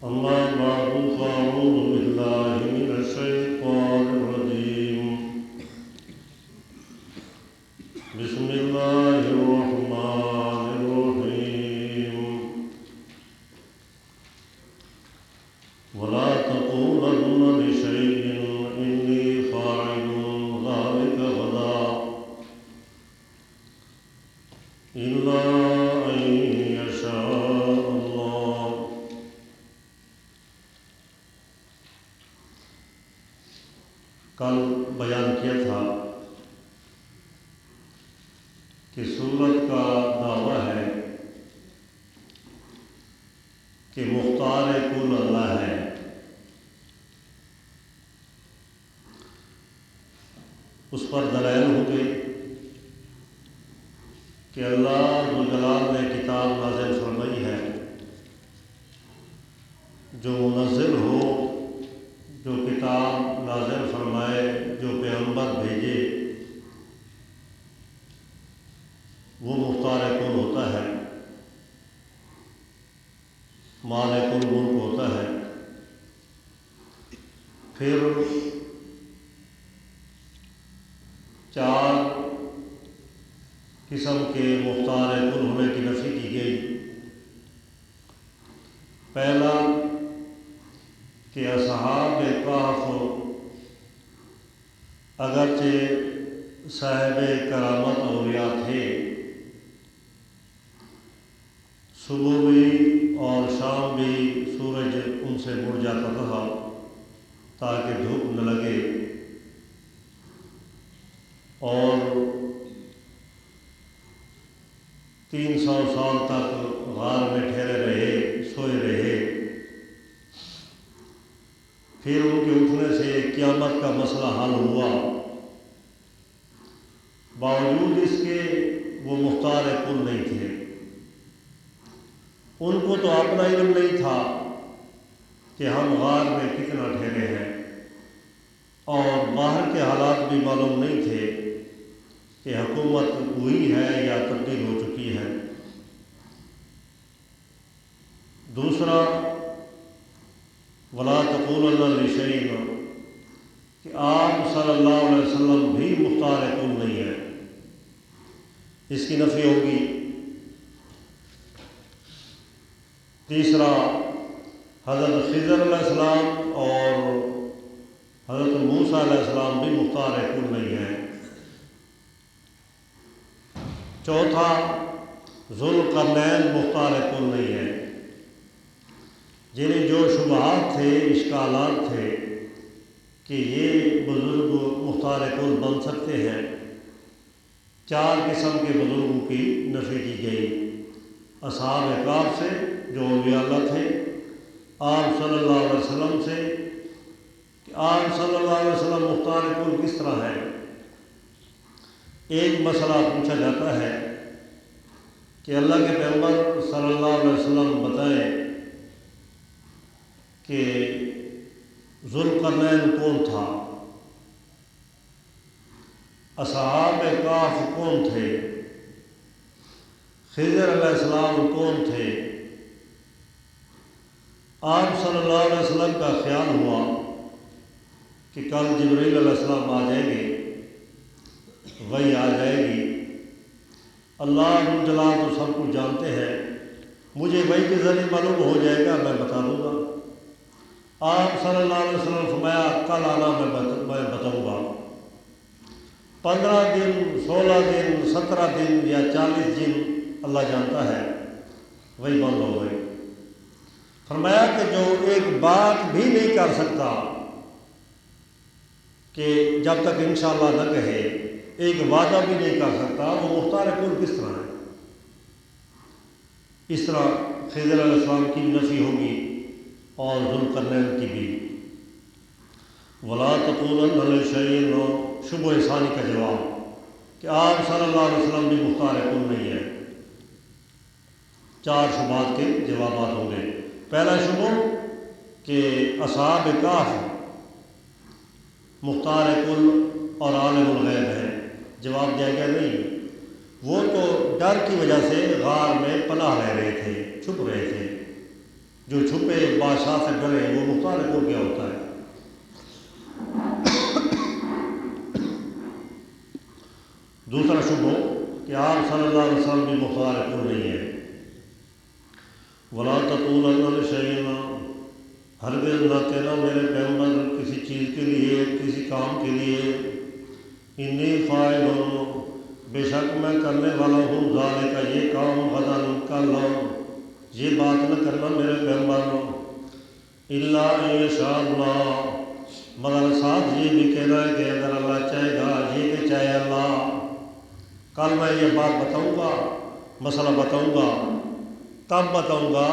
أما بعد فأعوذ بالله من الشيطان الرجيم. بسم الله الرحمن الرحيم. ولا تقولن لشيء إني فاعل ذلك غدا إلا أن يشاء الله. کل بیان کیا تھا کہ سورت کا دعویٰ ہے کہ مختار کل اللہ ہے. اس پر دلائل ہو گئی کہ اللہ ذو جلال نے کتاب نازل فرمائی ہے، جو منزل ہو، جو کتاب نازل فرمائے، جو پیغمبر بھیجے، وہ مختار کل ہوتا ہے، مالک الملک ہوتا ہے. پھر چار قسم کے مختار کل ہونے کی نفی کی گئی. پہلا کہ اصحاب کہف اگرچہ صاحب کرامت اولیاء تھے، صبح بھی اور شام بھی سورج ان سے مڑ جاتا تھا تاکہ دھوپ نہ لگے، اور 300 سال تک غار میں ٹھہرے رہے، سوئے رہے. پھر ان کے اٹھنے سے قیامت کا مسئلہ حل ہوا. باوجود اس کے وہ مختار کل نہیں تھے. ان کو تو اپنا علم نہیں تھا کہ ہم غار میں کتنا ٹھہرے ہیں، اور باہر کے حالات بھی معلوم نہیں تھے کہ حکومت ہوئی ہے یا تبدیل ہو چکی ہے. دوسرا ولا تقولن لشیء، کہ آپ صلی اللہ علیہ وسلم بھی مختار کل نہیں ہے، اس کی نفی ہوگی. تیسرا حضرت خضر علیہ السلام اور حضرت موسیٰ علیہ السلام بھی مختار کل نہیں ہے. چوتھا ذوالقرنین مختار کل نہیں ہے. جنہیں جو شبہات تھے، اشکالات تھے کہ یہ بزرگ مختار کل بن سکتے ہیں، 4 قسم کے بزرگوں کی نفی کی گئی. اصحاب کہف سے جو اولیاء اللہ تھے، آپ صلی اللہ علیہ وسلم سے کہ آپ صلی اللہ علیہ وسلم مختار کل کس طرح ہے. ایک مسئلہ پوچھا جاتا ہے کہ اللہ کے پیغمبر صلی اللہ علیہ وسلم بتائیں کہ ذوالقرنین کون تھا، اصحاب کہف کون تھے، خضر علیہ السلام کون تھے. آپ صلی اللہ علیہ وسلم کا خیال ہوا کہ کل جبرائیل علیہ السلام آ جائیں گے، وحی آ جائے گی. اللہ ذو جلال تو سب کچھ جانتے ہیں، مجھے وحی کے ذریعے معلوم ہو جائے گا، میں بتا دوں گا. آپ صلی اللہ علیہ وسلم فرمایا کل آنا، میں بتاؤں گا. 15 دن، 16 دن، 17 دن یا 40 دن اللہ جانتا ہے، وہی بند ہو گئے. فرمایا کہ جو ایک بات بھی نہیں کر سکتا کہ جب تک انشاءاللہ نہ کہے، ایک وعدہ بھی نہیں کر سکتا، وہ مختار کل کس طرح ہے. اس طرح خضر علیہ السلام کی نفی ہوگی اور ذوالقرنین کی بھی. ولا تقولن لشیء، شبہ ثانی کا جواب کہ آپ صلی اللہ علیہ وسلم بھی مختار کل نہیں ہے. 4 شبہات کے جوابات ہوں گے. پہلا شبہ کہ اصحاب کہف مختار کل اور عالم الغیب ہے. جواب دیا گیا نہیں، وہ تو ڈر کی وجہ سے غار میں پناہ لے رہے تھے، چھپ رہے تھے. جو چھپے بادشاہ سے ڈرے وہ مختار کل کیا ہوتا ہے؟ دوسرا شبہ کہ آپ صلی اللہ علیہ وسلم بھی مختار کل نہیں ہے۔ وَلَا تَقُولَنَّ لِشَيْءٍ، ہرگز نہ کہنا میرے پیغمبر کسی چیز کے لیے، کسی کام کے لیے، انی فاعل، بے شک میں کرنے والا ہوں، ذالک یہ کام، غداً کل، یہ بات نہ کرنا میرے پیغمبر، الا ان یشاء اللہ، مگر ساتھ یہ بھی کہنا ہے کہ اگر اللہ چاہے گا، یہ کہ چاہے اللہ۔ کل میں یہ بات بتاؤں گا، مسئلہ بتاؤں گا، تب بتاؤں گا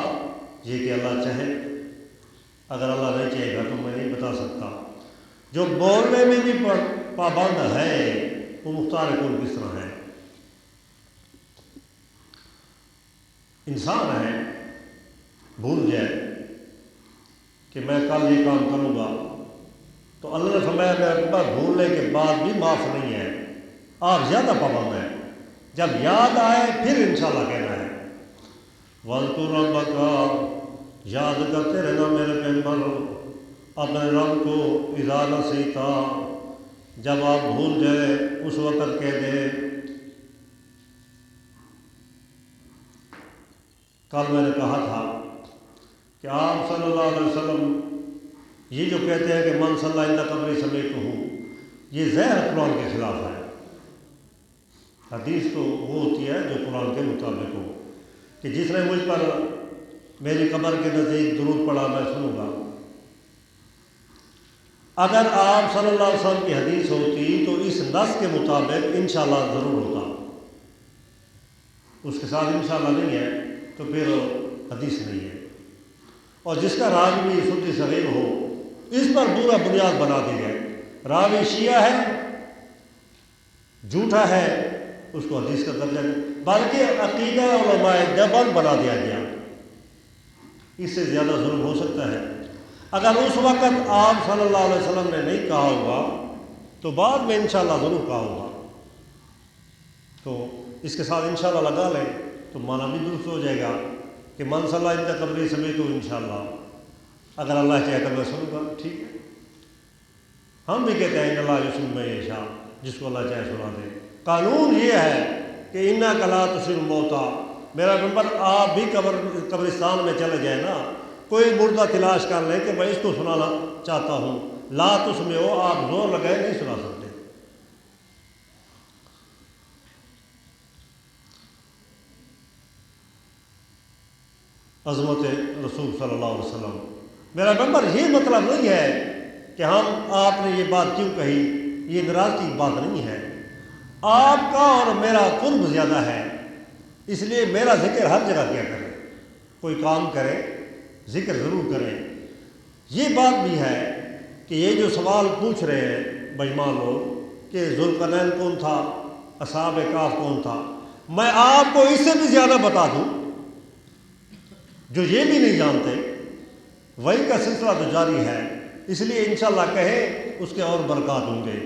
یہ کہ اللہ چاہے، اگر اللہ نہیں چاہے گا تو میں نہیں بتا سکتا۔ جو بولنے میں بھی پابند ہے وہ مختار کل کس طرح ہے؟ انسان ہے، بھول جائے کہ میں کل یہ کام کروں گا، تو اللہ نے فرمایا میرے پاس بھولنے کے بعد بھی معاف نہیں ہے، آپ زیادہ پابند ہیں، جب یاد آئے پھر انشاءاللہ کہنا ہے۔ وَاذْكُرْ رَبَّكَ، یاد کرتے رہنا میرے پیغمبر اپنے رب کو، اذا نسیتا، جب آپ بھول جائے اس وقت کہہ دیں۔ کل میں نے کہا تھا کہ آپ صلی اللہ علیہ وسلم یہ جو کہتے ہیں کہ من صلی عند قبری سمیتہ، یہ ظاہر قرآن کے خلاف ہے۔ حدیث تو وہ ہوتی ہے جو قرآن کے مطابق ہو، کہ جس نے مجھ پر میری قبر کے نزدیک درود پڑھا میں سنوں گا۔ اگر آپ صلی اللہ علیہ وسلم کی حدیث ہوتی تو اس نص کے مطابق انشاءاللہ ضرور ہوتا، اس کے ساتھ انشاءاللہ نہیں ہے تو پھر حدیث نہیں ہے۔ اور جس کا راوی سدی صغیر ہو، اس پر پورا بنیاد بنا دی جائے، راوی شیعہ ہے، جھوٹا ہے، اس کو حدیث کا درجہ نہیں، بلکہ عقیدہ علماء دیوبند بنا دیا گیا۔ اس سے زیادہ ظلم ہو سکتا ہے؟ اگر اس وقت آپ صلی اللہ علیہ وسلم نے نہیں کہا ہوگا تو بعد میں انشاءاللہ ضرور کہا ہوگا، تو اس کے ساتھ انشاءاللہ لگا لیں تو معنی بھی درست ہو جائے گا کہ من صلی عند قبری سمیتہ انشاءاللہ، اگر اللہ چاہے تو میں سنوں گا، ٹھیک ہے۔ ہم بھی کہتے ہیں کہ اللہ یسمع من یشاء، جس کو اللہ چاہے سنا دے۔ قانون یہ ہے کہ انک لا تسمع الموتیٰ، میرا پیغمبر آپ بھی قبرستان میں چلے جائیں نا، کوئی مردہ تلاش کر لیں کہ میں اس کو سنانا چاہتا ہوں، لا تسمعوا، آپ زور لگائے نہیں سنا سکتے۔ عظمت رسول صلی اللہ علیہ وسلم، میرا پیغمبر یہ مطلب نہیں ہے کہ ہم آپ نے یہ بات کیوں کہی، یہ ناراضگی کی بات نہیں ہے، آپ کا اور میرا قرب زیادہ ہے، اس لیے میرا ذکر ہر جگہ کیا کرے، کوئی کام کرے ذکر ضرور کریں۔ یہ بات بھی ہے کہ یہ جو سوال پوچھ رہے ہیں بےایمان لوگ کہ ذوالقرنین کون تھا، اصحاب کہف کون تھا، میں آپ کو اس سے بھی زیادہ بتا دوں جو یہ بھی نہیں جانتے، وہی کا سلسلہ تو جاری ہے، اس لیے انشاءاللہ کہیں اس کے اور برکات ہوں گے۔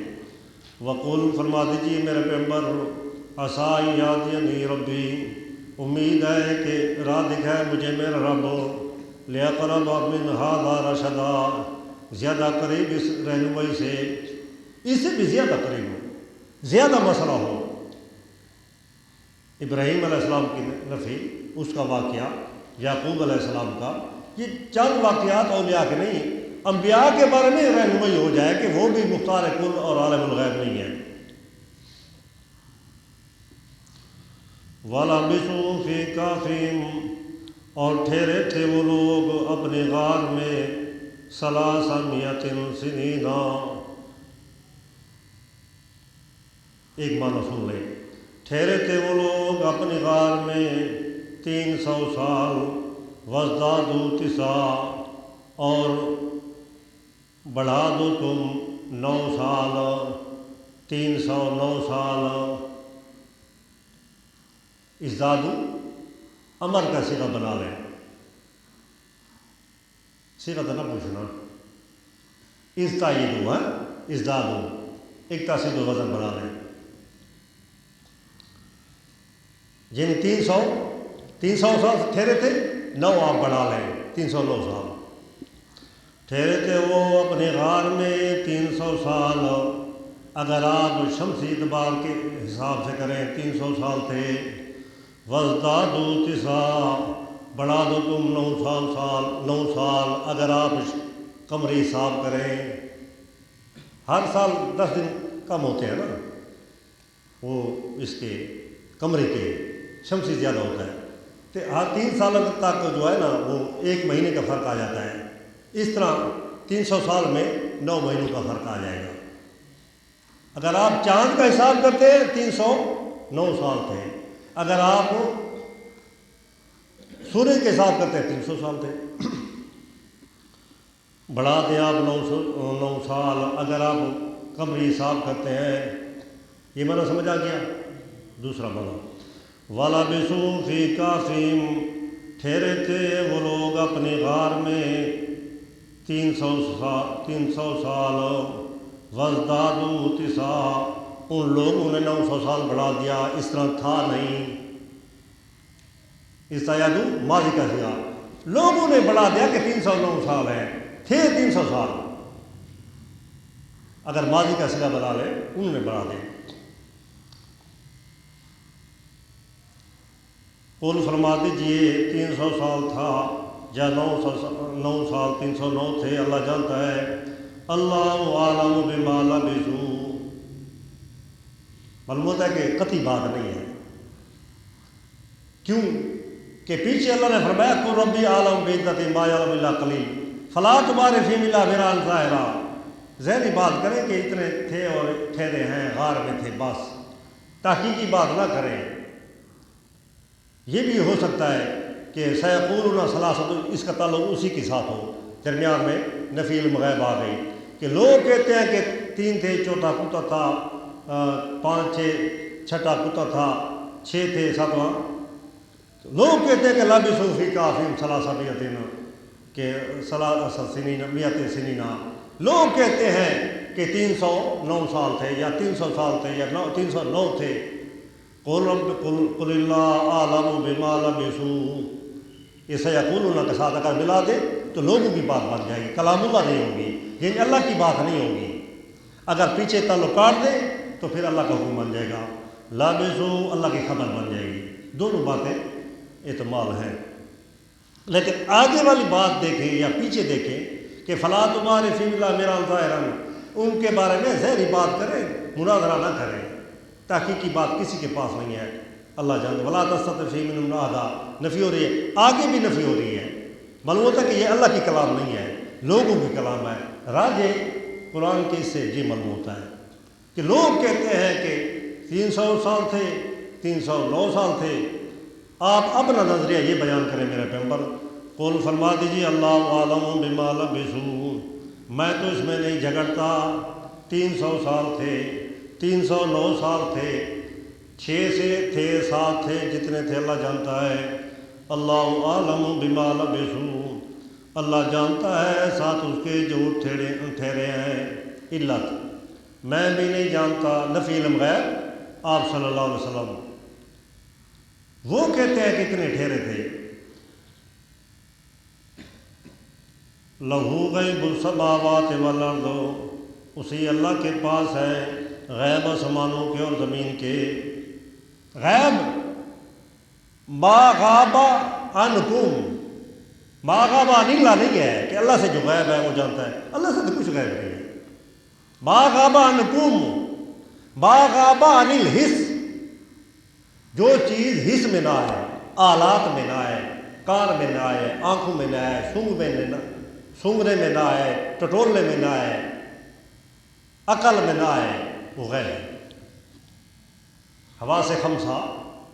وقل، فرما دیجیے میرے پیغمبر، عسیٰ یأتینی ربی، امید ہے کہ راہ دکھائے مجھے میرا رب، لیقرب من ھذا رشدا، زیادہ قریب اس رہنمائی سے، اس سے بھی زیادہ قریب ہو، زیادہ مسئلہ ہو۔ ابراہیم علیہ السلام کی نفی، اس کا واقعہ، یعقوب علیہ السلام کا، یہ چند واقعات اولیاء کے نہیں، انبیاء کے بارے میں رہنمائی ہو جائے کہ وہ بھی مختار کل اور عالم الغیب نہیں ہے۔ وَلَبِثُوا فِي كَهْفِهِمْ، اور ٹھہرے تھے وہ لوگ اپنے غار میں، 300 سنین، ایک معنی سن لیں، ٹھہرے تھے وہ لوگ اپنے غار میں 300 سال، وَازْدَادُوا 9، اور بڑھا دو تم 9 سال، 309 سال۔ ازدادو امر کا صیغہ بنا لیں، صیغہ تو نہ پوچھنا، ازدادو ہے، ازدادو ایک تاسیب و وزن بنا لیں، یعنی 300 سال ٹھہرے تھے، 9 آپ بڑھا لیں، 309 سال ٹھہرے تھے وہ اپنے غار میں 300 سال۔ اگر آپ شمسی اعتبار کے حساب سے کریں 300 سال تھے۔ وَازْدَادُوا تِسْعًا، بڑھا دو تم 9 سال اگر آپ قمری حساب کریں۔ ہر سال 10 دن کم ہوتے ہیں نا، وہ اس کے قمری کے، شمسی زیادہ ہوتا ہے، تو ہر 3 سال تک جو ہے نا وہ 1 مہینے کا فرق آ جاتا ہے۔ اس طرح 300 سال میں 9 مہینوں کا فرق آ جائے گا۔ اگر آپ چاند کا حساب کرتے ہیں 309 سال تھے، اگر آپ سورج کے حساب کرتے ہیں 300 سال تھے۔ بڑھا دیں آپ 9 سال اگر آپ قمری حساب کرتے ہیں۔ یہ معنی سمجھ آ گیا؟ دوسرا معنی وَلَبِثُوا فِي كَهْفِهِمْ، ٹھہرے تھے وہ لوگ اپنے غار میں 300 سال۔ وَازْدَادُوا تِسْعًا، ان لوگوں نے 900 سال بڑھا دیا، اس طرح تھا نہیں۔ استعادو ماضی کا سیغہ، لوگوں نے بڑھا دیا کہ 309 سال ہے، تھے 300 سال۔ اگر ماضی کا سیغہ بنا لے انہوں نے بڑھا دیا۔ قل فرما دیجئے 300 سال تھا یا 9 سال 309 تھے، اللہ جانتا ہے۔ اللہ عالم بما لبثوا، معلوم ہوتا ہے کہ قطعی بات نہیں ہے۔ کیوں کہ پیچھے اللہ نے فرمایا قل ربی عالم بعدت ما یعلم الا قلیل فلا تمار فیہم الا مران ظاہرا، ذہنی بات کریں کہ اتنے تھے اور ٹھہرے ہیں، غار میں تھے، بس تحقیقی بات نہ کریں۔ یہ بھی ہو سکتا ہے کہ سیقولون ثلاثۃ، اس کا تعلق اسی کے ساتھ ہو، درمیان میں نفی علم غیب آ گئی کہ لوگ کہتے ہیں کہ 3 تھے، چوتھا کتا تھا، 5 6 چھٹا کتا تھا، 6 تھے، 7واں۔ لوگ کہتے ہیں کہ لبثوا فی کہفہم 300 کہ 300 سنین 100 سنین۔ لوگ کہتے ہیں کہ 309 سال تھے یا 300 سال تھے یا 309 تھے۔ قل اللہ عالم بما لبثوا، یہ سیقولون کے ساتھ اگر ملا دے تو لوگوں کی بات بن جائے گی، کلام اللہ نہیں ہوگی، یعنی اللہ کی بات نہیں ہوگی۔ اگر پیچھے تعلق کاٹ دے تو پھر اللہ کا حکم بن جائے گا، لبثوا اللہ کی خبر بن جائے گی۔ دونوں باتیں احتمال ہیں، لیکن آگے والی بات دیکھیں یا پیچھے دیکھیں کہ فلا تمار فیہم الا مران ظاہرا، ان کے بارے میں ظاہری بات کریں، مناظرہ نہ کریں، تحقیقی بات کسی کے پاس نہیں ہے، اللہ جانتا۔ ولا تستطع فیہ منہم احدا، نفی ہو رہی ہے، آگے بھی نفی ہو رہی ہے، معلوم ہوتا ہے کہ یہ اللہ کی کلام نہیں ہے، لوگوں کی کلام ہے۔ راجے قرآن کے اس سے یہ معلوم ہوتا ہے کہ لوگ کہتے ہیں کہ 300 سال تھے، 309 سال تھے۔ آپ اپنا نظریہ یہ بیان کریں میرے پیغمبر۔ قل فرما دیجیے اللہ عالم بما لبثوا، میں تو اس میں نہیں جھگڑتا، 300 سال تھے، 309 سال تھے، 6 سے تھے، 7 تھے، جتنے تھے اللہ جانتا ہے۔ اللہ عالم بما لبثوا، اللہ جانتا ہے ساتھ اس کے جو ٹھہرے ہیں۔ علت میں بھی نہیں جانتا، نفی علم غیب آپ صلی اللہ علیہ وسلم۔ وہ کہتے ہیں کہ کتنے ٹھہرے تھے۔ لہو غیب السماوات والارض، اسی اللہ کے پاس ہے غیب آسمانوں کے اور زمین کے۔ غیب ما غاب عنکم، ما غاب عن اللہ نہیں ہے کہ اللہ سے جو غیب ہے وہ جانتا ہے، اللہ سے تو کچھ غیب نہیں ہے۔ ما غاب عنکم، ما غاب عن الحس، جو چیز حس میں نہ ہے، آلات میں نہ ہے، کان میں نہ ہے، آنکھوں میں نہ ہے، سونگنے میں نہ ہے، ٹٹولنے میں نہ ہے، عقل میں نہ ہے، وہ غیب ہے۔ حواس خمسہ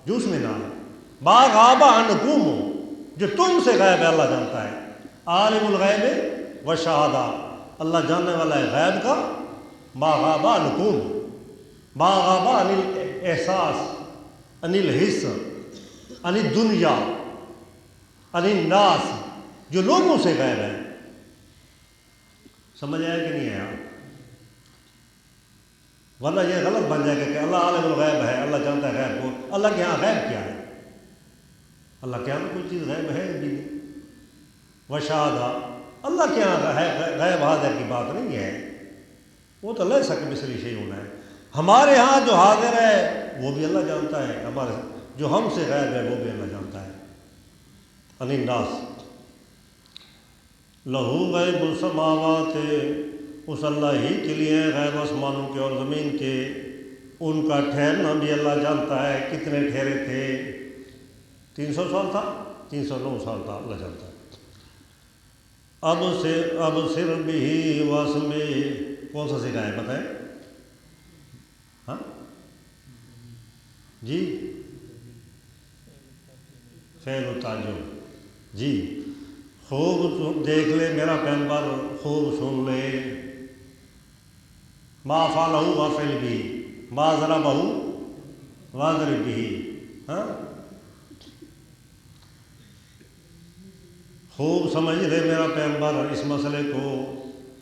جو اس میں نہ ہے۔ ما غاب عنکم، جو تم سے غیب ہے اللہ جانتا ہے۔ عالم الغیب والشہادہ، اللہ جاننے والا ہے غیب کا۔ ما غاب عنکم، ما غاب عن الاحساس، عن الحس، عن الدنیا، عن الناس، جو لوگوں سے غیب ہے۔ سمجھ آیا کہ نہیں آیا؟ ورنہ یہ غلط بن جائے گا کہ اللہ عالم الغیب ہے، اللہ جانتا ہے غیب کو۔ اللہ کے ہاں غیب کیا ہے؟ اللہ کے ہاں کوئی چیز غیب ہے بھی نہیں۔ وشہادہ، اللہ کے یہاں غیب حاضر کی بات نہیں ہے، وہ تو لے سک مثلی شیء ہونا ہے. ہمارے ہاں جو حاضر ہے وہ بھی اللہ جانتا ہے، ہمارے جو ہم سے غیب ہے وہ بھی اللہ جانتا ہے. عن الناس لہو غیب السماوات، اس اللہ ہی کے لیے غیب آسمانوں کے اور زمین کے. ان کا ٹھہرنا بھی اللہ جانتا ہے. کتنے ٹھہرے تھے؟ 300 سال تھا، 309 سال تھا، اللہ جانتا ہے. اب صر بھی واسمے، کون سا سکھا ہے بتائیں؟ ہاں جی، فعل و تعجب جی. خوب دیکھ لے میرا پیغمبر، خوب سن لے. ما فعلہ وافعل بھی، ما ضربہ واضرب بھی. ہاں، خوب سمجھ لے میرا پیغمبر اس مسئلے کو،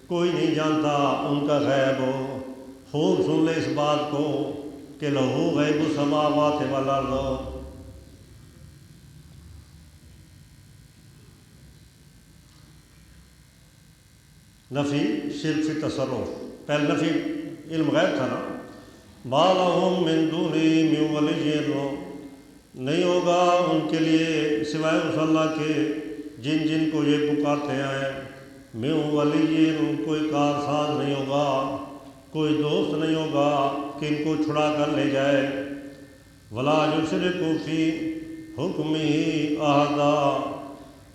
کوئی نہیں جانتا ان کا غیب. خوب سن لے اس بات کو کہ لہو غیب السماوات والارض. نفی شرک فی تصرف، پہلے نفی علم غیب تھا نا. ما لہم من دونہ من ولی، نہیں ہوگا ان کے لیے سوائے اس اللہ کے جن جن کو یہ پکارتے ہیں. من ولی، کوئی کارساز نہیں ہوگا، کوئی دوست نہیں ہوگا کہ ان کو چھڑا کر لے جائے. ولا یشرک فی حکمہ احدا،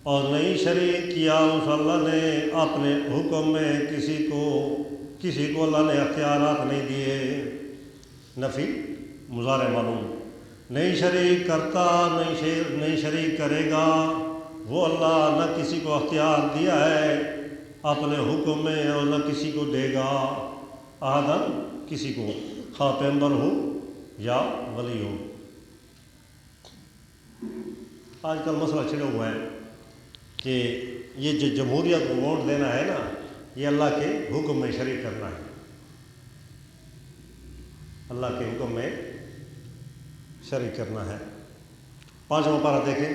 اور نہیں شریک کیا اس اللہ نے اپنے حکم میں کسی کو اللہ نے اختیارات نہیں دیے. نفی مضارع معلوم، نہیں شریک کرتا، نہیں شریک کرے گا وہ اللہ، نہ کسی کو اختیار دیا ہے اپنے حکم میں اور نہ کسی کو دے گا. احدن، کسی کو، خواہ پیغمبر ہو یا ولی ہو. آج کل مسئلہ چھڑا ہوا ہے کہ یہ جو جمہوریت کو ووٹ دینا ہے نا، یہ اللہ کے حکم میں شریک کرنا ہے. اللہ کے حکم میں شریک کرنا ہے. 5واں پارہ دیکھیں.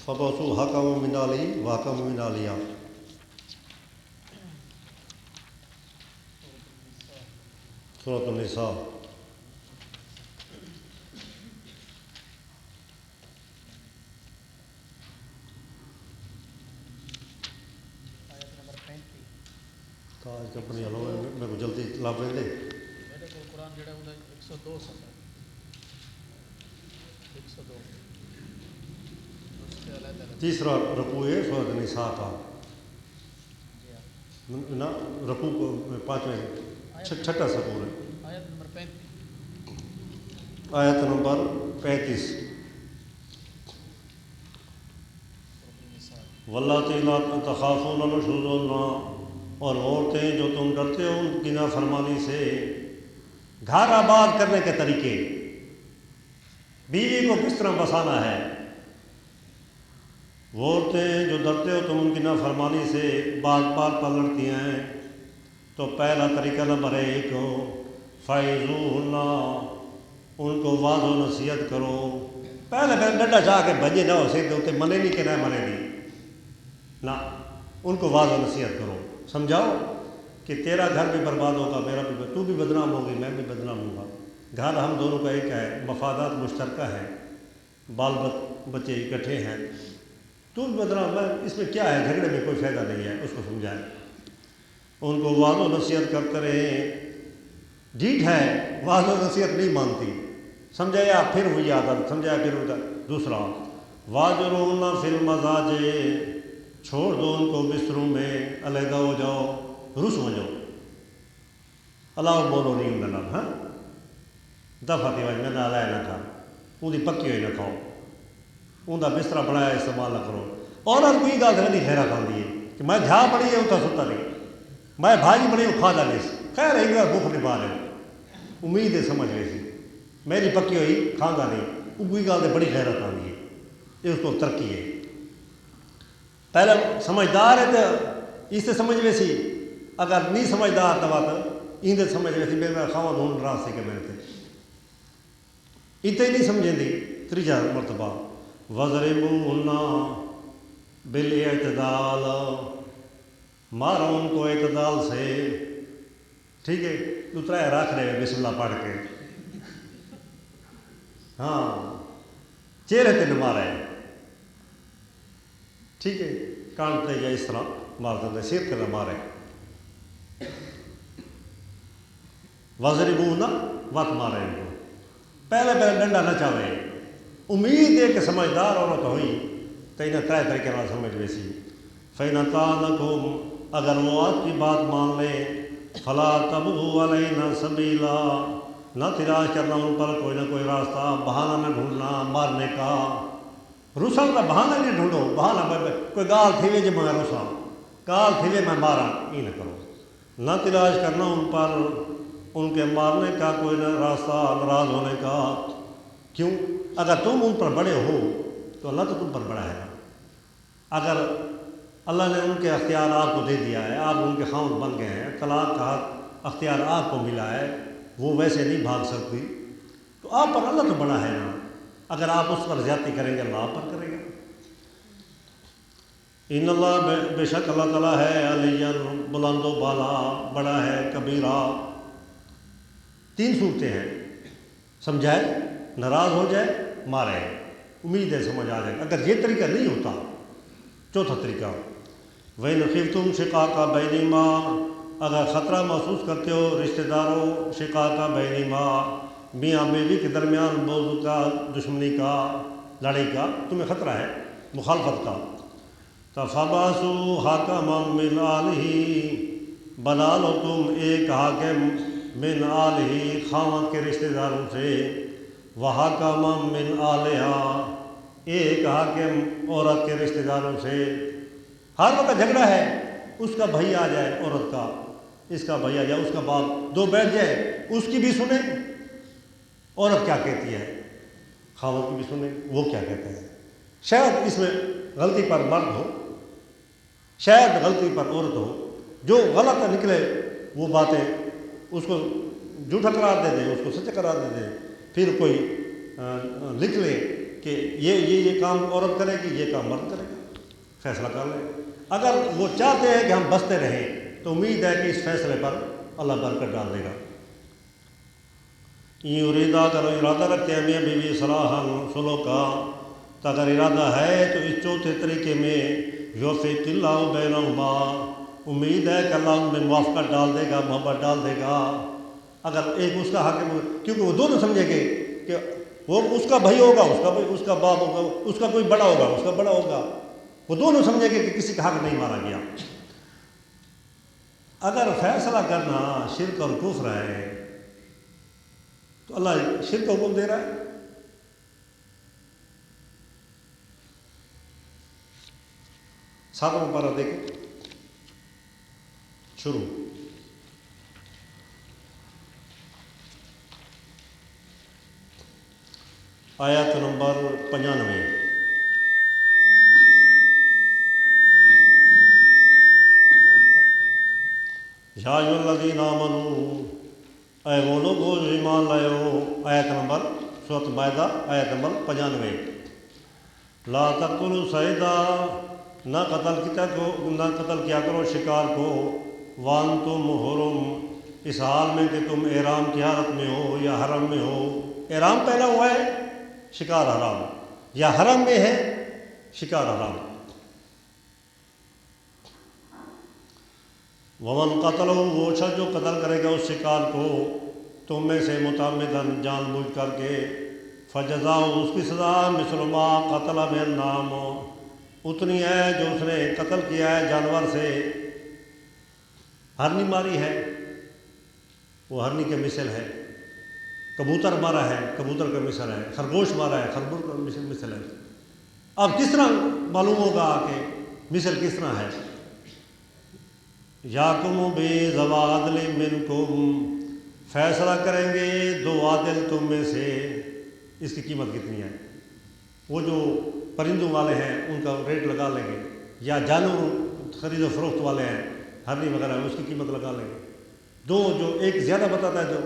فَبَعْثُوا حَكَمًا مِنْ أَهْلِهِ وَحَكَمًا مِنْ أَهْلِهَا. سورۃ النساء. آج کمپنی والوں میں کو جلدی لا پہ دے. میرے کو قرآن جڑا ہے 102 صفحہ 102. تیسرا رکوع ہے سورۃ النساء کا. نہ رکوع کو 5ویں چھٹا سکور ہے. آیت نمبر 35. آیت نمبر 35. واللاتی لا تخافون نشوزهن، اور عورتیں جو تم ڈرتے ہو ان کی نافرمانی سے. گھر آباد کرنے کے طریقے، بیوی کو کس طرح بسانا ہے. وہ عورتیں جو ڈرتے ہو تم ان کی نافرمانی سے، بار بار پلٹتی ہیں. تو پہلا طریقہ نمبر 1، فَعِظُوهُنَّ، ان کو واضح و نصیحت کرو. پہلے ڈنڈا چاہ کے بھجے نہ ہو سکتے ہوتے، منے نہیں کہ نہ منے نہیں نہ، ان کو واضح و نصیحت کرو، سمجھاؤ کہ تیرا گھر بھی برباد ہوگا، میرا بھی، تو بھی بدنام ہوگی، میں بھی بدنام ہوں گا. گھر ہم دونوں کا ایک ہے، مفادات مشترکہ ہیں، بال بچے اکٹھے ہیں، تو بھی بدنام، اس میں کیا ہے، جھگڑے میں کوئی فائدہ نہیں ہے. اس کو سمجھائیں، ان کو واضح و نصیحت کرتے رہیں. ڈھیٹ ہے، واضح و نصیحت نہیں مانتی، سمجھایا پھر وہی عادت، سمجھایا پھر ادھر. دوسرا، واجرون فی المضاجع، چھوڑ دو ان کو بستروں میں، علیحدہ ہو جاؤ، رس ہو جاؤ. اللہ بولو نہیں ان ہاں دفعہ کی وجہ میں نہ کھا، ان کی پکی ہوئی نہ کھاؤ، ان کا بستر بنایا استعمال نہ کرو. عورت کوئی گل نہیں خیرا کھاندی ہے کہ میں جھا پڑی ہے اتنا ستا نہیں، میں بھاجی بنی وہ کھا نہیں. خیر ایک بار بھوک نہیں پا رہے، امید ہے سمجھ گئی سی میری پکی ہوئی کھانا نہیں، وہ کوئی گل تو بڑی خیرت آتی ہے، یہ اس کو ترقی ہے. پہلے سمجھدار ہے تو اسے سمجھ ویسی اگر نہیں سمجھدار تو بات اندر سمجھ ویسی میرا خواہ ڈھونڈ راستے کے میرے تھے اتنے ہی نہیں سمجھیں دی تیجا مرتبہ وَضْرِبُوهُنَّ بِالْاعْتِدَالِ مارو ان کو اعتدال سے. ٹھیک ہے دوسرا رکھ رہے بسم اللہ پڑھ کے ہاں چہرے تے نہ مارے ٹھیک ہے کانٹتے یا اس طرح مار دیں سر تے نہ مارے. وَضْرِبُوهُنَّ وقت مارے ان کو پہلے ڈنڈا نہ چاہے. امید ہے کہ سمجھدار عورت ہوئی تو انہیں طرح طریقے نہ سمجھ ویسی. فَإِنْ أَطَاعْنَكُمْ اگر وہ آپ کی بات مان لیں فَلَا تَبْغُوا عَلَيْنَا سَبِيلًا نہ تلاش کرنا ان پر کوئی نہ کوئی راستہ بہانہ نہ ڈھونڈنا مارنے کا. رسل کا بہانہ نہیں ڈھونڈو بہانہ کوئی گال تھی وے جب میں رسا گال تھی وے میں مارا یہ نہ کرو. نہ تلاش کرنا ان پر ان کے مارنے کا کوئی نہ راستہ ناراض ہونے کا. کیوں اگر تم ان پر بڑے ہو تو اللہ تو تم پر بڑا ہے. اگر اللہ نے ان کے اختیار آپ کو دے دیا ہے آپ ان کے خاوند بن گئے ہیں طلاق کا حق اختیار آپ کو ملا ہے وہ ویسے نہیں بھاگ سکتی تو آپ پر اللہ تو بڑا ہے نا. اگر آپ اس پر زیادتی کریں گے اللہ آپ پر کرے گا. ان اللہ بے شک اللہ تعالیٰ ہے علی بلند و بالا بڑا ہے کبیرہ. 3 صورتیں ہیں سمجھائے ناراض ہو جائے مارے امید ہے سمجھ آ جائے. اگر یہ طریقہ نہیں ہوتا چوتھا طریقہ وَإِنْ خِفْتُمْ شِقَاقَ بَيْنِهِمَا اگر خطرہ محسوس کرتے ہو رشتہ داروں شقاق بینہما میاں بیوی کے درمیان بغض کا دشمنی کا لڑائی کا تمہیں خطرہ ہے مخالفت کا فَبَعْثُوا حَكَمًا مِنْ أَهْلِهِ بنا لو تم ایک حاکم من آلہ خاوند کے رشتہ داروں سے وَحَكَمًا مِنْ آلِهَا ایک حاکم عورت کے رشتہ داروں سے. ہر وقت جھگڑا ہے اس کا بھائی آ جائے عورت کا اس کا بھائی آ جائے اس کا باپ دو بیٹھ جائے اس کی بھی سنیں عورت کیا کہتی ہے خاوند کی بھی سنیں وہ کیا کہتے ہیں. شاید اس میں غلطی پر مرد ہو شاید غلطی پر عورت ہو جو غلط نکلے وہ باتیں اس کو جھوٹا قرار دے دیں اس کو سچا قرار دے دیں پھر کوئی لکھ لے کہ یہ کام عورت کرے گی یہ کام مرد کرے گا فیصلہ کر لیں. اگر وہ چاہتے ہیں کہ ہم بستے رہیں تو امید ہے کہ اس فیصلے پر اللہ برکت ڈال دے گا. یہ اریدہ اگر ارادہ رکھتے ہیں میاں بیوی صلاحاً سلو کا تو اگر ارادہ ہے تو اس چوتھے طریقے میں یوفق اللہ بینہما امید ہے کہ اللہ ان میں موافقت ڈال دے گا محبت ڈال دے گا. اگر ایک اس کا حاکم کیونکہ وہ دونوں سمجھیں گے کہ وہ اس کا بھائی ہوگا اس کا باپ ہوگا اس کا کوئی بڑا ہوگا اس کا بڑا ہوگا وہ دونوں سمجھیں گے کہ کسی کا حق نہیں مارا گیا. اگر فیصلہ کرنا شرک اور کفر ہے تو اللہ شرک کا حکم دے رہا ہے. ساتواں پارہ دیکھیں شروع آیت نمبر 95 یا ایھا الذین آمنوا اے وہ لوگ جو ایمان لائے ہو. آیت نمبر سورۃ مائدہ آیت نمبر 95 لا تقتلوا صیدا نہ قتل کیا کرو شکار کو وانتم حرم اس حال میں کہ تم احرام کی حالت میں ہو یا حرم میں ہو. احرام پہنا ہوا ہے شکار حرام یا حرم میں ہے شکار حرام. ومن قتلہ وہ شخص جو قتل کرے گا اس شکار کو تم میں سے متعمداً جان بوجھ کر کے فجزاء اس کی سزا مثل ما قتل من النعام اتنی ہے جو اس نے قتل کیا ہے جانور سے. ہرنی ماری ہے وہ ہرنی کے مثل ہے. کبوتر مارا ہے کبوتر کا مثل ہے. خرگوش مارا ہے خرگوش کا مثل ہے. اب کس طرح معلوم ہوگا کہ مثل کس طرح ہے. یاکم بذوی عدل منکم فیصلہ کریں گے 2 عادل تم میں سے. اس کی قیمت کتنی ہے. وہ جو پرندوں والے ہیں ان کا ریٹ لگا لیں گے یا جانور خرید و فروخت والے ہیں، ہرنی وغیرہ، اس کی قیمت لگا لیں گے. دو جو ایک زیادہ بتاتا ہے جو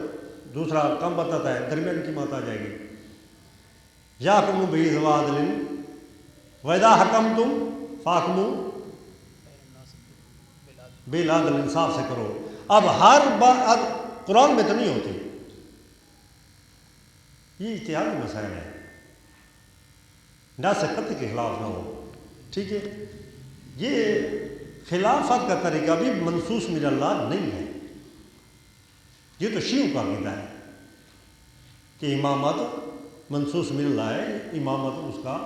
دوسرا کم بتاتا ہے، درمیان کی قیمت آ جائے گی. یا کم بھی زواد لن ویدا حکم تم فاکمو بالعدل، انصاف سے کرو. اب ہر بات قرآن میں تو نہیں ہوتی، یہ اجتہادی مسائل ہے، نہ سے قطع کے خلاف نہ ہو. ٹھیک ہے، یہ خلافت کا طریقہ بھی منصوص من اللہ نہیں ہے. یہ تو شیعوں کا عقیدہ ہے کہ امامت منصوص من اللہ ہے، امامت اس کا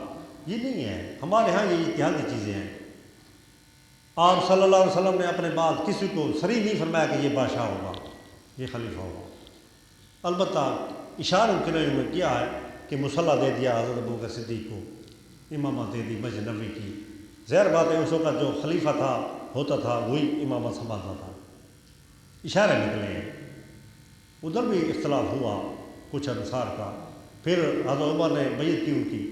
یہ نہیں ہے. ہمارے ہاں یہ اجتہادی چیزیں ہیں. آپ صلی اللہ علیہ وسلم نے اپنے بعد کسی کو صریح نہیں فرمایا کہ یہ بادشاہ ہوگا، یہ خلیفہ ہوگا. البتہ اشارہ کنایوں میں کیا ہے کہ مصلح دے دیا حضرت ابوبکر صدیق کو، امامت دے دی مسجد نبوی کی. ظاہر بات ہے اس وقت جو خلیفہ تھا ہوتا تھا وہی امامت سنبھالتا تھا. اشارے نکلے ہیں. ادھر بھی اختلاف ہوا کچھ انصار کا. پھر حضرت عمر نے بیعت کیوں کی.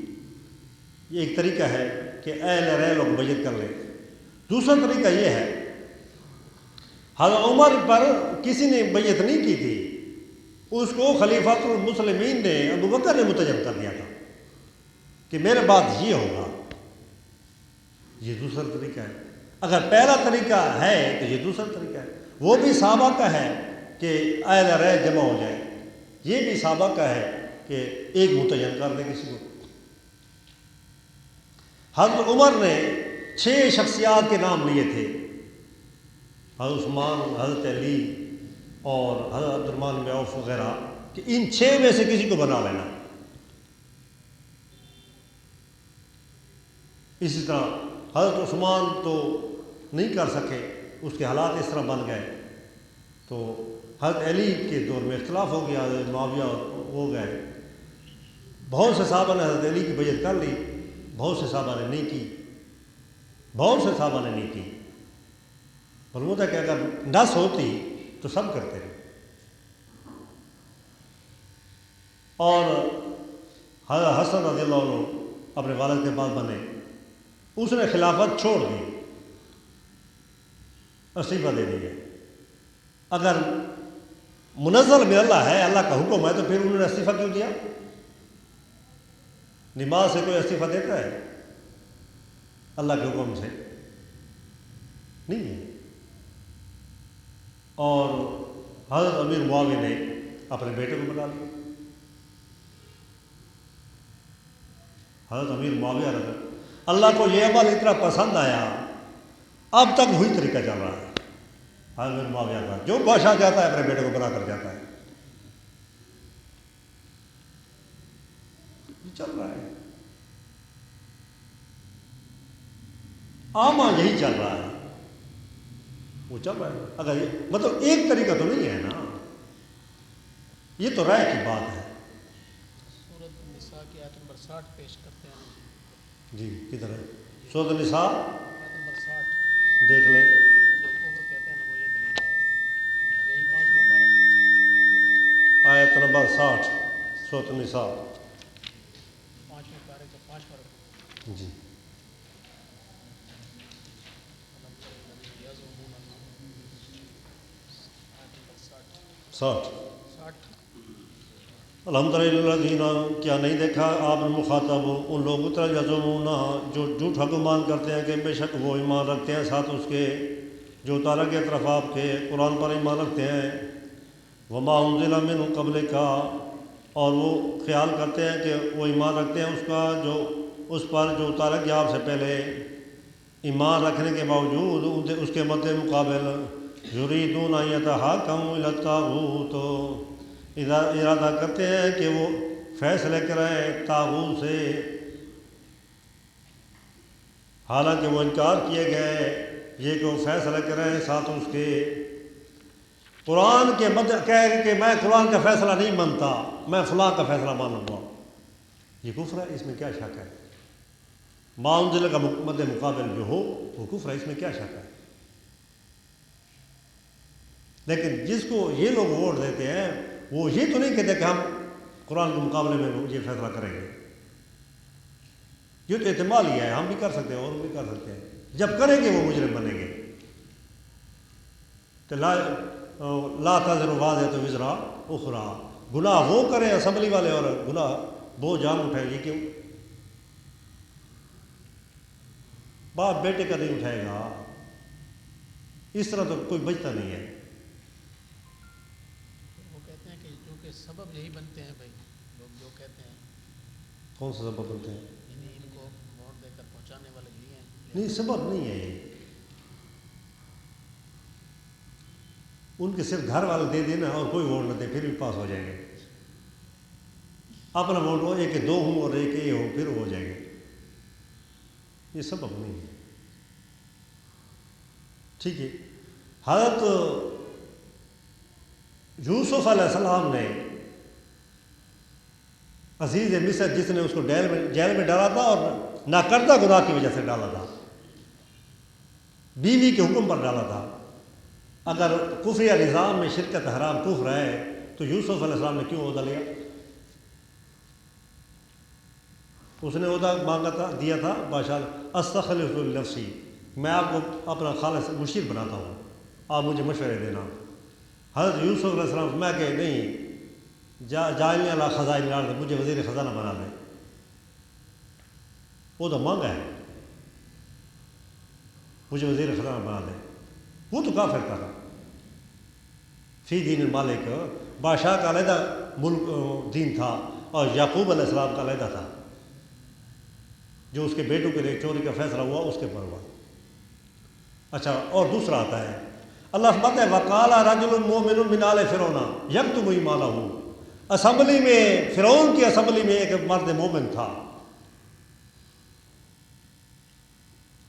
یہ ایک طریقہ ہے کہ اہل رہ لوگ بیعت کر لیں. دوسرا طریقہ یہ ہے، حضرت عمر پر کسی نے بیعت نہیں کی تھی، اس کو خلیفۃ المسلمین نے ابو بکر نے متجب کر دیا تھا کہ میرے بعد یہ ہوگا. یہ دوسرا طریقہ ہے. اگر پہلا طریقہ ہے تو یہ دوسرا طریقہ ہے. وہ بھی صحابہ کا ہے کہ اہل رائے جمع ہو جائے، یہ بھی صحابہ کا ہے کہ ایک متعین کر دے کسی کو. حضرت عمر نے 6 شخصیات کے نام لیے تھے، حضرت عثمان، حضرت علی اور حضرت عبد الرحمن بن عوف وغیرہ، کہ ان 6 میں سے کسی کو بنا لینا. اسی طرح حضرت عثمان تو نہیں کر سکے، اس کے حالات اس طرح بن گئے، تو حضرت علی کے دور میں اختلاف ہو گیا، حضرت معاویہ ہو گئے. بہت سے صحابہ نے حضرت علی کی بیعت کر لی، بہت سے صحابہ نے نہیں کی، بہت سے صحابہ نے نہیں کی. معلوم ہے کہ اگر نس ہوتی تو سب کرتے ہیں. اور حضرت حسن رضی اللہ عنہ اپنے والد کے بعد بنے، اس نے خلافت چھوڑ دی، استعفیٰ دے دیا. اگر منزل من اللہ ہے، اللہ کا حکم ہے، تو پھر انہوں نے استعفیٰ کیوں دیا؟ نماز سے کوئی استعفیٰ دیتا ہے؟ اللہ کے حکم سے نہیں ہے. اور حضرت امیر معاویہ نے اپنے بیٹے کو بنا لیا. حضرت امیر معاویہ رضی اللہ کو یہ عمل اتنا پسند آیا، اب تک وہی طریقہ چل رہا ہے. حضرت امیر معاویہ کا جو بادشاہ جاتا ہے اپنے بیٹے کو بنا کر جاتا ہے، یہ چل رہا ہے. عامہ یہی چل رہا ہے، وہ چل رہا ہے. اگر مطلب ایک طریقہ تو نہیں ہے نا، یہ تو رائے کی بات ہے. سورۃ النساء کی آیت نمبر 60 پیش کرتے ہیں. جی کدھر ہے؟ سورۃ النساء آیت نمبر 60 دیکھ لیں. جو کفر کہتے ہیں نا وہ یہ دلیل ہے. یہی 5واں پارہ، آیت نمبر 60 سورۃ النساء. 5ویں پارے کا 5واں رکوع. جی آیت نمبر 60. 60. الحمدللہ، کیا نہیں دیکھا آپ نے مخاطب ان لوگوں طرح یزمون جو جھوٹا گمان کرتے ہیں کہ بے شک وہ ایمان رکھتے ہیں ساتھ اس کے جو اتارا گیا طرف آپ کے قرآن پر ایمان رکھتے ہیں. وما انزل من قبل کا، اور وہ خیال کرتے ہیں کہ وہ ایمان رکھتے ہیں اس کا جو اس پر جو اتارا گیا آپ سے پہلے. ایمان رکھنے کے باوجود اس کے مد مقابل یریدون ان یتحاکموا الی الطاغوت، ارادہ کرتے ہیں کہ وہ فیصلے کریں طاغوت سے، حالانکہ وہ انکار کیے گئے یہ کہ وہ فیصلہ کریں ساتھ اس کے. قرآن کے کہہ کہ میں قرآن کا فیصلہ نہیں مانتا، میں فلاں کا فیصلہ مانوں گا، یہ کفر ہے. اس میں کیا شک ہے؟ ما انزل کا مد مقابل جو ہو وہ کفر ہے، اس میں کیا شک ہے؟ لیکن جس کو یہ لوگ ووٹ دیتے ہیں وہ یہ تو نہیں کہتے کہ ہم قرآن کے مقابلے میں یہ فیصلہ کریں گے. یہ تو احتمال ہی ہے، ہم بھی کر سکتے ہیں اور بھی کر سکتے ہیں. جب کریں گے وہ مجرم بنیں گے. تو لا تزر وازرۃ وزر اخری، گناہ وہ کریں اسمبلی والے اور گناہ وہ جان اٹھائے گی. کیوں؟ باپ بیٹے کا نہیں اٹھائے گا. اس طرح تو کوئی بچتا نہیں ہے. وہ کہتے ہیں کہ جو کہ سبب یہی بنتے ہیں بھائی، لوگ جو کہتے ہیں کون سا سبب بنتے ہیں؟ یعنی ان کو ووٹ دے کر پہنچانے والے یہ ہیں. نہیں، سبب نہیں ہے یہ. ان کے صرف گھر والے دے دینا اور کوئی ووٹ نہ دے پھر بھی پاس ہو جائیں گے. اپنا ووٹ ہو ایک کہ 2 ہوں اور ایک اے ہو پھر ہو جائیں گے. یہ سبب نہیں ہے. ٹھیک ہے. حضرت یوسف علیہ السلام نے عزیز مصر جس نے اس کو جیل میں ڈالا تھا اور ناکردہ گناہ کی وجہ سے ڈالا تھا، بیوی کے حکم پر ڈالا تھا. اگر کفریہ نظام میں شرکت حرام کفر ہے تو یوسف علیہ السلام نے کیوں عہدہ لیا؟ اس نے عہدہ مانگا تھا، دیا تھا بادشاہ، استخلف لنفسی، میں آپ کو اپنا خالص مشیر بناتا ہوں، آپ مجھے مشورے دینا. حضرت یوسف علیہ السلام میں کہ نہیں، جائلنی علی خزائن الارض، مجھے وزیر خزانہ بنا دیں. وہ تو مانگا ہے، مجھے وزیر خزانہ بنا دیں. وہ تو کافر تھا. فی دین المالک، بادشاہ کا علیحدہ ملک دین تھا اور یعقوب علیہ السلام کا علیحدہ تھا. جو اس کے بیٹوں کے لیے چوری کا فیصلہ ہوا اس کے پر ہوا. اچھا، اور دوسرا آتا ہے، اللہ فرماتا ہے وقال رجل مؤمن من آل فرعون یکتم ایمانہ. اسمبلی میں، فرعون کی اسمبلی میں ایک مرد مومن تھا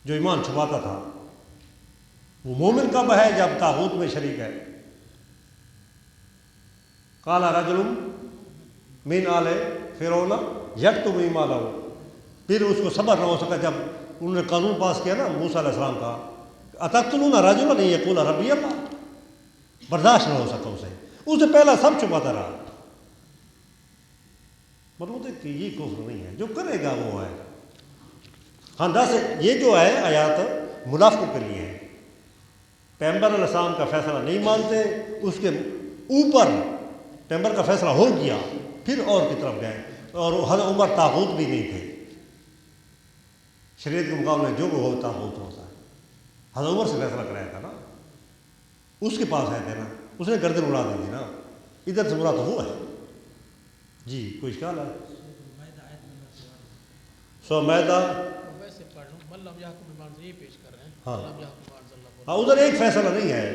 جو ایمان چھپاتا تھا. وہ مومن کب ہے؟ جب طاغوت میں شریک ہے. قال رجل من آل فرعون یکتم ایمانہ. پھر اس کو صبر نہ ہو سکا جب انہوں نے قانون پاس کیا نا موسیٰ علیہ السلام کا، اتقتلون رجلا ان یقول ربی اللہ. برداشت نہ ہو سکا اسے. اس سے پہلا سب چھپاتا رہا. مطلب ہے کہ یہ کفر نہیں ہے، جو کرے گا وہ ہے. ہاں 10 یہ جو ہے آیات منافقوں کے لیے ہے. پیغمبر علیہ السلام کا فیصلہ نہیں مانتے، اس کے اوپر پیغمبر کا فیصلہ ہو گیا پھر اور کی طرف گئے. اور حضرت عمر طاغوت بھی نہیں تھے. شریعت کے مقابلے جو ہو طاغوت ہوتا ہے. حضرت عمر سے فیصلہ کرایا تھا نا، اس کے پاس آئے تھے نا، اس نے گردن اڑا دی تھی نا. ادھر سے مراد تو ہوا ہے. جی کوئی اشکال ہے؟ سو میدہ ویسے پڑھ لوں ملم یحکم بما انزل، یہ پیش کر رہے ہیں. ہاں ملم یحکم بما انزل اللہ. ہاں، ادھر ایک فیصلہ نہیں ہے.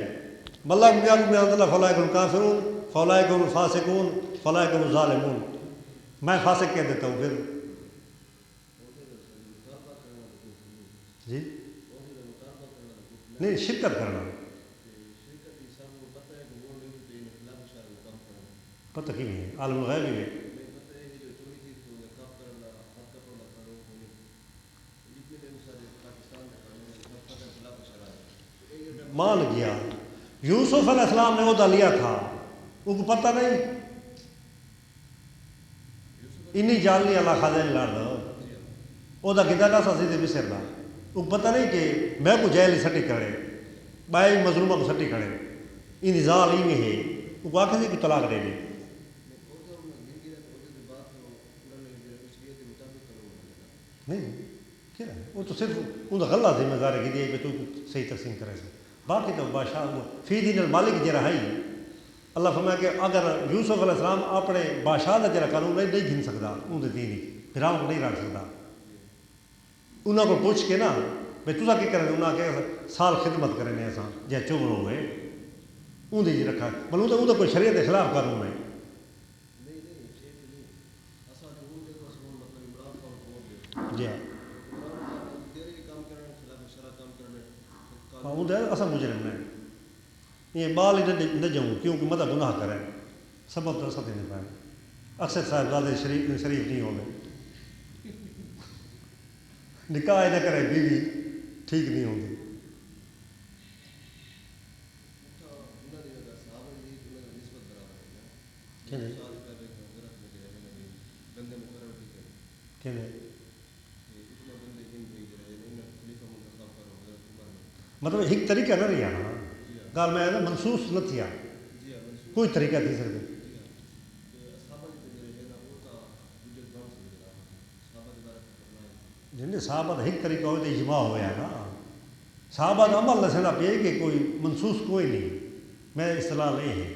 ملم یحکم بما انزل اللہ فاولئک هم الکافرون فاولئک هم الفاسقون فاولئک هم الظالمون. میں فاسق کہہ دیتا ہوں پھر. جی نہیں، شرکت کرنا پتہ کی نہیں ہے. عالم الغیب ہی ہے. مان گیا. یوسف علیہ السلام نے عہدہ لیا تھا، ان کو پتہ نہیں. انی جعلنی علی خزائن الارض، عہدہ کتا کا سا سیدھے مصر کا. ان کو پتہ نہیں کہ میں کو جیل سٹی کرے، بائی مظلومہ کو سٹی کرے. ان ظال ہی میں ہے. ان کو آخر سے طلاق دے دی. نہیں کیا ہے، وہ تو صرف ان کا غلہ ذمہ داری کی دی کہ تو صحیح تقسیم کرے سے. باقی تو بادشاہ فی دین المالک جرا ہے. اللہ فرمایا کہ اگر یوسف علیہ السلام اپنے بادشاہ کا جرا قانون نہیں گھن سکتا، ان دین ہی پھر کو نہیں رکھ سکتا. انہوں کو پوچھ کے نا بھائی تصا کی کریں، انہیں کہ سال خدمت کریں ایسا جی چمر ہوئے ان جی رکھا. مطلب وہ تو کوئی شریعت کے خلاف قانون ہے. جی ہاں، وہ اصل مجرم ہے. یہ بال ہی نہ جاؤں کیونکہ مدہ گناہ کرے. سبب تو اصل نہیں پائے. اکثر صاحبزادے شریف نہیں ہو گئے. نکاح نہ کرے بیوی ٹھیک نہیں ہوگی. مطلب ایک طریقہ نہ رہا نا گال میں منسوس نہ تھیا کوئی طریقہ تھی سکتے جن صحابہ ایک طریقہ ہوئے تو اجماع ہوا نا صحابہ کا عمل نہ پہ کہ کوئی منسوس کوئی نہیں میں اصطلاح نہیں ہے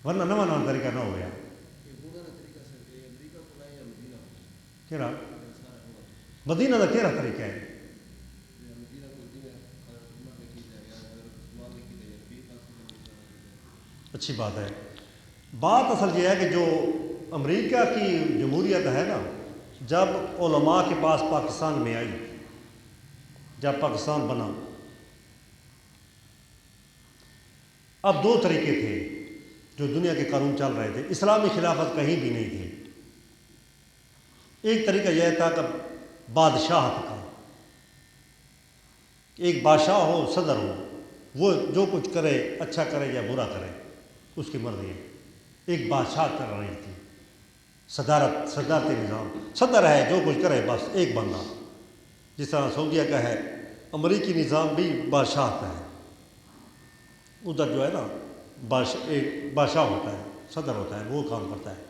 ورنہ نواں نواں طریقہ نہ ہوا کہڑا مدینہ کا کہڑا طریقہ ہے اچھی بات ہے بات اصل یہ ہے کہ جو امریکہ کی جمہوریت ہے نا جب علماء کے پاس پاکستان میں آئی جب پاکستان بنا اب دو طریقے تھے جو دنیا کے قانون چل رہے تھے اسلامی خلافت کہیں بھی نہیں تھی ایک طریقہ یہ تھا کہ بادشاہت کا ایک بادشاہ ہو صدر ہو وہ جو کچھ کرے اچھا کرے یا برا کرے اس کی مرضی ہے ایک بادشاہ کر رہی تھی صدارتی نظام صدر ہے جو کچھ کرے بس ایک بندہ جس طرح سعودیہ کا ہے امریکی نظام بھی بادشاہ کا ہے ادھر جو ہے نا ایک بادشاہ ہوتا ہے صدر ہوتا ہے وہ کام کرتا ہے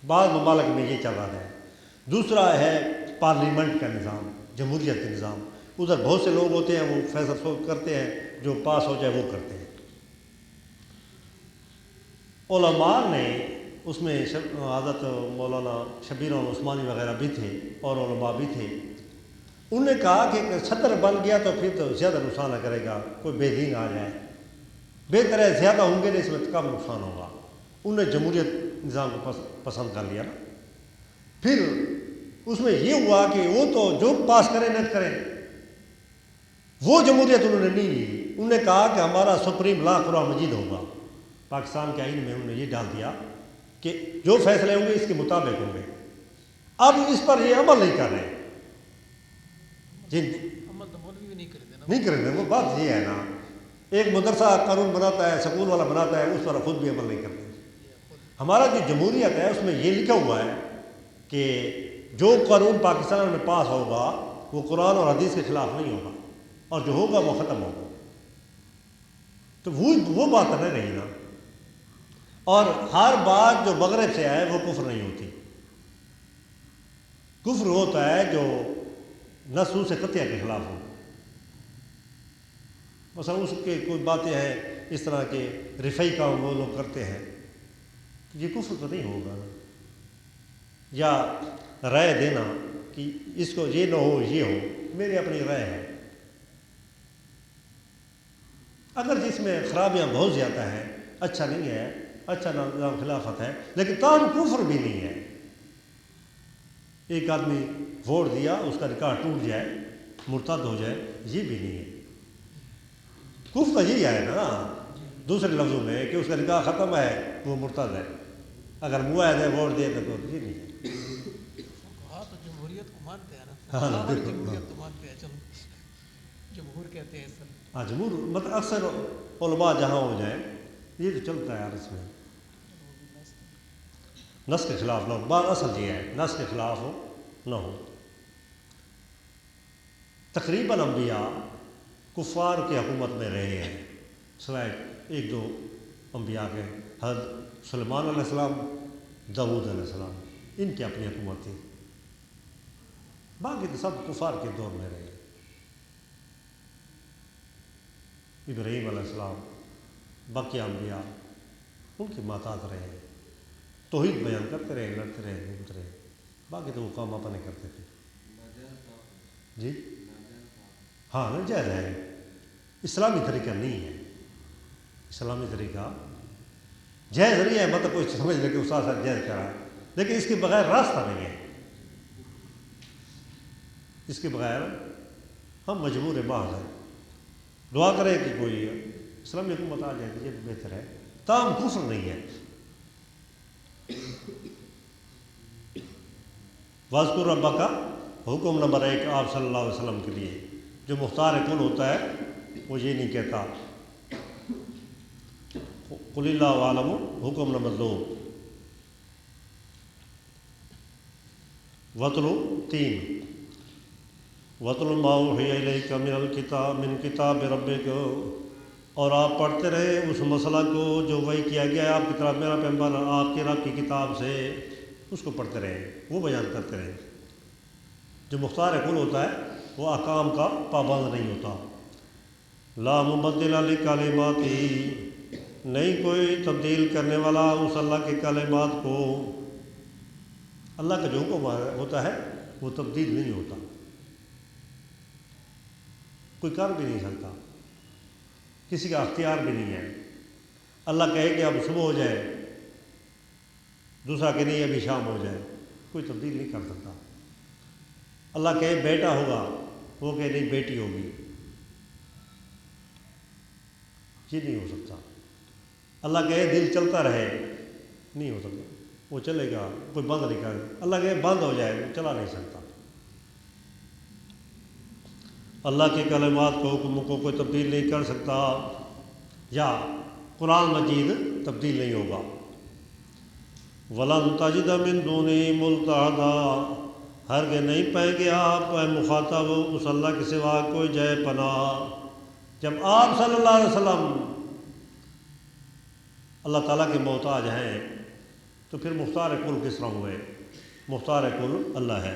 بعض ممالک میں یہ چل رہا ہے دوسرا ہے پارلیمنٹ کا نظام جمہوریت کا نظام ادھر بہت سے لوگ ہوتے ہیں وہ فیصلہ کرتے ہیں جو پاس ہو جائے وہ کرتے ہیں علماء نے اس میں حضرت مولانا شبیر عثمانی وغیرہ بھی تھے اور علماء بھی تھے انہوں نے کہا کہ صدر بن گیا تو پھر تو زیادہ نقصان نہ کرے گا کوئی بے دین آ جائے بہتر ہے زیادہ ہوں گے نہیں اس میں کم نقصان ہوگا انہوں نے جمہوریت نظام کو پسند کر لیا نا پھر اس میں یہ ہوا کہ وہ تو جو پاس کرے نہ کرے وہ جمہوریت انہوں نے نہیں لی انہوں نے کہا کہ ہمارا سپریم لا قرآن مجید ہوگا پاکستان کے آئین میں انہوں نے یہ ڈال دیا کہ جو فیصلے ہوں گے اس کے مطابق ہوں گے اب اس پر یہ عمل نہیں کر رہے نہیں کریں گے وہ بات یہ ہے نا ایک مدرسہ قانون بناتا ہے سکول والا بناتا ہے اس پر خود بھی عمل نہیں کرتے ہمارا جو جمہوریت ہے اس میں یہ لکھا ہوا ہے کہ جو قانون پاکستان میں پاس ہوگا وہ قرآن اور حدیث کے خلاف نہیں ہوگا اور جو ہوگا وہ ختم ہوگا تو وہ بات نہیں رہی نا اور ہر بات جو مغرب سے آئے وہ کفر نہیں ہوتی کفر ہوتا ہے جو نصوص قطعیہ کے خلاف ہو مثلا اس کے کوئی باتیں ہیں اس طرح کے رفعی کام وہ لوگ کرتے ہیں یہ کفر تو نہیں ہوگا یا رائے دینا کہ اس کو یہ نہ ہو یہ ہو میری اپنی رائے ہے اگر جس میں خرابیاں بہت زیادہ ہیں اچھا نہیں ہے اچھا نظام خلافت ہے لیکن تاہم کفر بھی نہیں ہے ایک آدمی ووٹ دیا اس کا نکاح ٹوٹ جائے مرتد ہو جائے یہ بھی نہیں ہے کفر کا یہی ہے نا دوسرے لفظوں میں کہ اس کا نکاح ختم ہے وہ مرتد ہے اگر معاہدے ووٹ دے تو یہ نہیں ہے تو جمہوریت کو مانتے ہیں نا جمہوریت تو مانتے ہیں چلو جمہور کہتے ہیں سر ہاں جمہور مطلب اکثر علماء جہاں ہو جائے یہ تو چلتا ہے یار اس میں نس کے خلاف نہ ہو بات اصل یہ ہے نس کے خلاف ہو نہ ہو تقریباً انبیاء کفار کی حکومت میں رہے ہیں سوائے ایک دو انبیاء کے حضرت سلیمان علیہ السلام داؤد علیہ السلام ان کی اپنی حکومت تھی باقی تو سب کفار کے دور میں رہے ابراہیم علیہ السلام باقی انبیاء ان کی ماتحت رہے توحید بیان کرتے رہے لڑتے رہے گھومتے رہے باقی تو وہ کام اپنے کرتے تھے جی ہاں نا جائز ہے اسلامی طریقہ نہیں ہے اسلامی طریقہ جائز نہیں ہے مطلب کوئی سمجھ لے کہ اس ساتھ جائز کرا ہے لیکن اس کے بغیر راستہ نہیں ہے اس کے بغیر ہم مجبور محض ہیں دعا کریں کہ کوئی اسلامی حکومت آ جائے یہ بہتر ہے تاہم کفر نہیں ہے واذکر ربک کا حکم نمبر 1 آپ صلی اللہ علیہ وسلم کے لیے جو مختار کل ہوتا ہے وہ یہ نہیں کہتا قل اللہ عالم حکم نمبر 2 وطلو 3 وَاتْلُ مَا أُوحِيَ إِلَيْكَ مِنْ کِتَابِ رَبِّكَ، اور آپ پڑھتے رہے اس مسئلہ کو جو وحی کیا گیا ہے آپ کی طرف میرا پیغمبر آپ کے رب کی کتاب سے، اس کو پڑھتے رہے، وہ بیان کرتے رہے۔ جو مختار کل ہوتا ہے وہ احکام کا پابند نہیں ہوتا۔ لا مبدل لکلماتہ، نہیں کوئی تبدیل کرنے والا اس اللہ کے کلمات کو۔ اللہ کا جو حکم ہوتا ہے وہ تبدیل نہیں ہوتا، کوئی کر بھی نہیں سکتا، کسی کا اختیار بھی نہیں ہے۔ اللہ کہے کہ اب صبح ہو جائے، دوسرا کہ نہیں ابھی شام ہو جائے، کوئی تبدیل نہیں کر سکتا۔ اللہ کہے بیٹا ہوگا، وہ کہے نہیں بیٹی ہوگی، یہ نہیں ہو سکتا۔ اللہ کہے دل چلتا رہے، نہیں ہو سکتا، وہ چلے گا، کوئی بند نہیں کرے۔ اللہ کہے بند ہو جائے، وہ چلا نہیں سکتا۔ اللہ کے کلمات کو، حکموں کو کوئی تبدیل نہیں کر سکتا، یا قرآن مجید تبدیل نہیں ہوگا۔ وَلَن تَجِدَ مِن دُونِهِ مُلْتَحَدًا، ہرگز نہیں پائیں گے آپ اے مخاطب اس اللہ کے سوا کوئی جائے پناہ۔ جب آپ صلی اللہ علیہ وسلم اللہ تعالیٰ کے محتاج ہیں تو پھر مختار کل کس طرح ہوئے؟ مختار کل اللہ ہے۔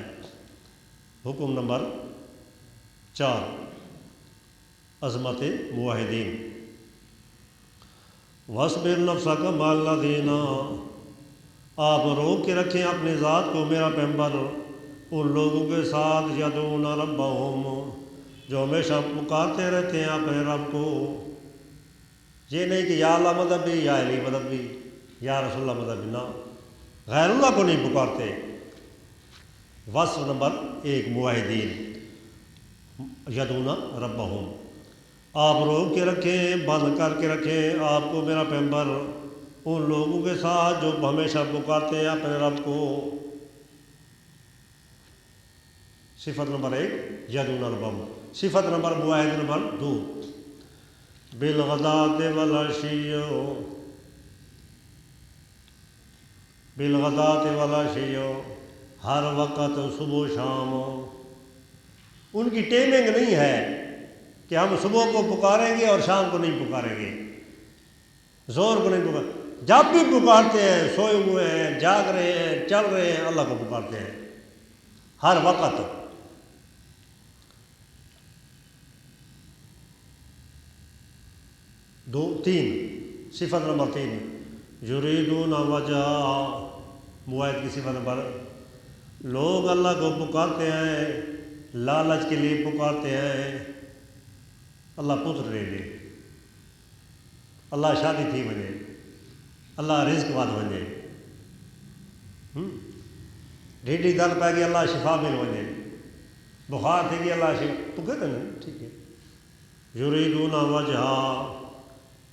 حکم نمبر 4، عظمت موحدین۔ وَاصْبِرْ نَفْسَكَ مَعَ الَّذِينَ، آپ روک کے رکھیں اپنی ذات کو میرا پیغمبر ان لوگوں کے ساتھ یدعون ربہم، جو ہمیشہ پکارتے رہتے ہیں اپنے رب کو۔ یہ نہیں کہ یا اللہ مدد بھی، یا علی مدد بھی، یا رسول اللہ مدد بھی، نہ، غیر اللہ کو نہیں پکارتے۔ وصف نمبر 1، موحدین، یدعون ربہم، آپ روک کے رکھیں، بند کر کے رکھیں آپ کو میرا پیغمبر ان لوگوں کے ساتھ جو ہمیشہ پکارتے ہیں اپنے رب کو۔ صفت نمبر 1، یدعون ربہم۔ صفت نمبر موحد نمبر 2، بالغداۃ والعشی، بالغداۃ والعشی، ہر وقت صبح و شام۔ ان کی ٹائمنگ نہیں ہے کہ ہم صبح کو پکاریں گے اور شام کو نہیں پکاریں گے، زور کو نہیں پکاریں، جب بھی پکارتے ہیں، سوئے ہوئے ہیں، جاگ رہے ہیں، چل رہے ہیں، اللہ کو پکارتے ہیں ہر وقت۔ 3، صفت نمبر 3، یریدون وجہ، موحد کی صفت نمبر، لوگ اللہ کو پکارتے ہیں، لالچ کے لیے پکارتے ہیں، اللہ پتر دے دے، اللہ شادی تھی وجے، اللہ رزق واد وجے، ڈیڈی درد پہ گئی اللہ شفا مل وجے، بخار تھی گئی اللہ شفا، تو کہتے ہیں ٹھیک ہے۔ یریدون وجہ،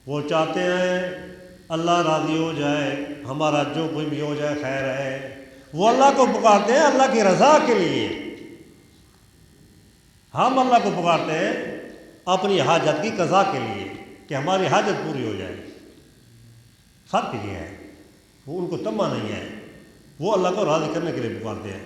وہ چاہتے ہیں اللہ راضی ہو جائے، ہمارا جو کوئی بھی ہو جائے خیر ہے۔ وہ اللہ کو پکارتے ہیں اللہ کی رضا کے لیے، ہم اللہ کو پکارتے ہیں اپنی حاجت کی قضا کے لیے کہ ہماری حاجت پوری ہو جائے۔ فرق یہ ہے، وہ ان کو تمنا نہیں ہے، وہ اللہ کو راضی کرنے کے لیے پکارتے ہیں۔